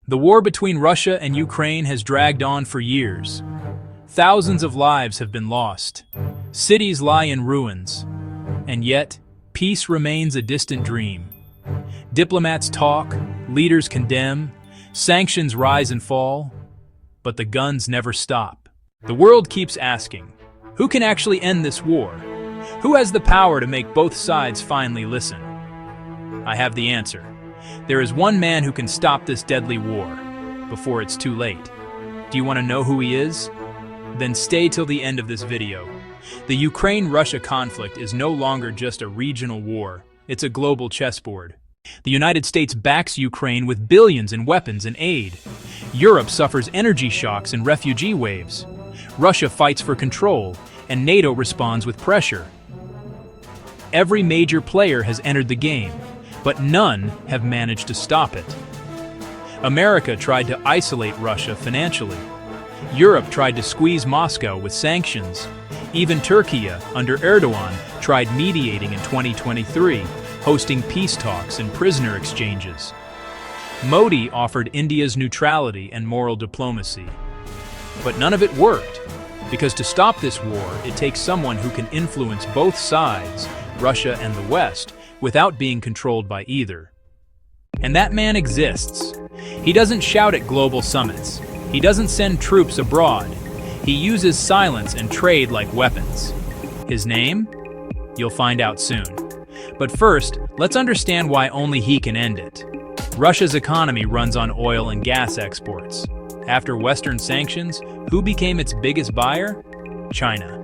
The war between Russia and Ukraine has dragged on for years. Thousands of lives have been lost. Cities lie in ruins. And yet, peace remains a distant dream. Diplomats talk, leaders condemn, sanctions rise and fall, but the guns never stop. The world keeps asking, who can actually end this war? Who has the power to make both sides finally listen? I have the answer. There is one man who can stop this deadly war before it's too late. Do you want to know who he is? Then stay till the end of this video. The Ukraine-Russia conflict is no longer just a regional war. It's a global chessboard. The United States backs Ukraine with billions in weapons and aid. Europe suffers energy shocks and refugee waves. Russia fights for control, and NATO responds with pressure. Every major player has entered the game, but none have managed to stop it. America tried to isolate Russia financially. Europe tried to squeeze Moscow with sanctions. Even Turkey, under Erdogan, tried mediating in 2023, hosting peace talks and prisoner exchanges. Modi offered India's neutrality and moral diplomacy. But none of it worked, because to stop this war, it takes someone who can influence both sides, Russia and the West, without being controlled by either. And that man exists. He doesn't shout at global summits. He doesn't send troops abroad. He uses silence and trade like weapons. His name? You'll find out soon. But first, let's understand why only he can end it. Russia's economy runs on oil and gas exports. After Western sanctions, who became its biggest buyer? China.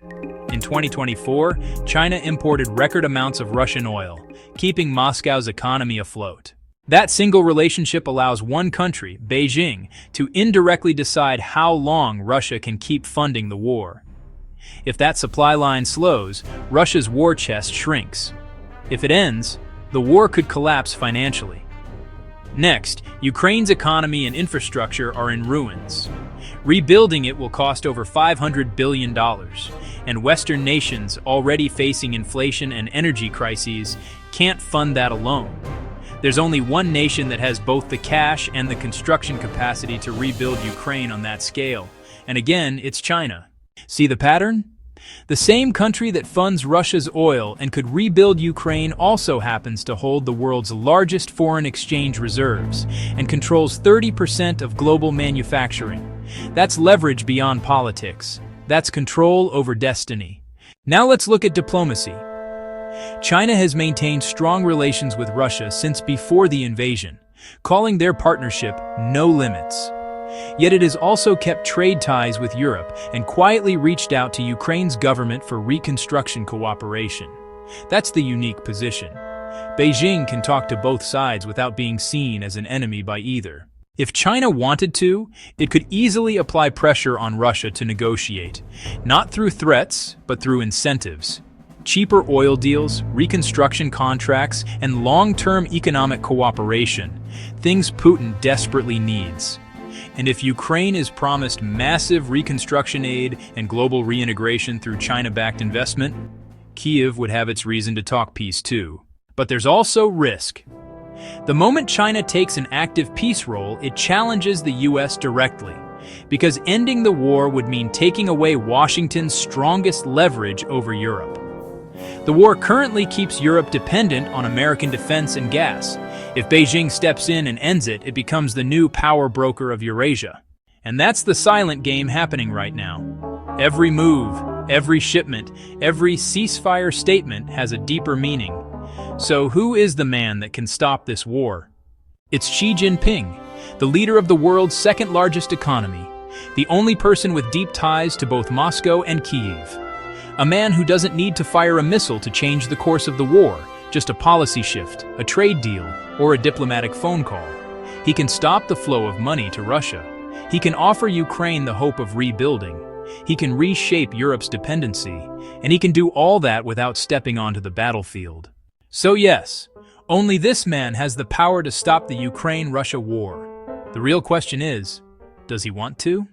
In 2024, China imported record amounts of Russian oil, keeping Moscow's economy afloat. That single relationship allows one country, Beijing, to indirectly decide how long Russia can keep funding the war. If that supply line slows, Russia's war chest shrinks. If it ends, the war could collapse financially. Next, Ukraine's economy and infrastructure are in ruins. Rebuilding it will cost over $500 billion, and Western nations, already facing inflation and energy crises, can't fund that alone. There's only one nation that has both the cash and the construction capacity to rebuild Ukraine on that scale, and again, it's China. See the pattern? The same country that funds Russia's oil and could rebuild Ukraine also happens to hold the world's largest foreign exchange reserves and controls 30% of global manufacturing. That's leverage beyond politics. That's control over destiny. Now let's look at diplomacy. China has maintained strong relations with Russia since before the invasion, calling their partnership no limits. Yet it has also kept trade ties with Europe and quietly reached out to Ukraine's government for reconstruction cooperation. That's the unique position. Beijing can talk to both sides without being seen as an enemy by either. If China wanted to, it could easily apply pressure on Russia to negotiate, not through threats, but through incentives. Cheaper oil deals, reconstruction contracts, and long-term economic cooperation, things Putin desperately needs. And if Ukraine is promised massive reconstruction aid and global reintegration through China-backed investment, Kyiv would have its reason to talk peace too. But there's also risk. The moment China takes an active peace role, it challenges the US directly, because ending the war would mean taking away Washington's strongest leverage over Europe. The war currently keeps Europe dependent on American defense and gas. If Beijing steps in and ends it, it becomes the new power broker of Eurasia. And that's the silent game happening right now. Every move, every shipment, every ceasefire statement has a deeper meaning. So who is the man that can stop this war? It's Xi Jinping, the leader of the world's second largest economy, the only person with deep ties to both Moscow and Kyiv. A man who doesn't need to fire a missile to change the course of the war, just a policy shift, a trade deal, or a diplomatic phone call. He can stop the flow of money to Russia. He can offer Ukraine the hope of rebuilding. He can reshape Europe's dependency, and he can do all that without stepping onto the battlefield. So yes, only this man has the power to stop the Ukraine-Russia war. The real question is, does he want to?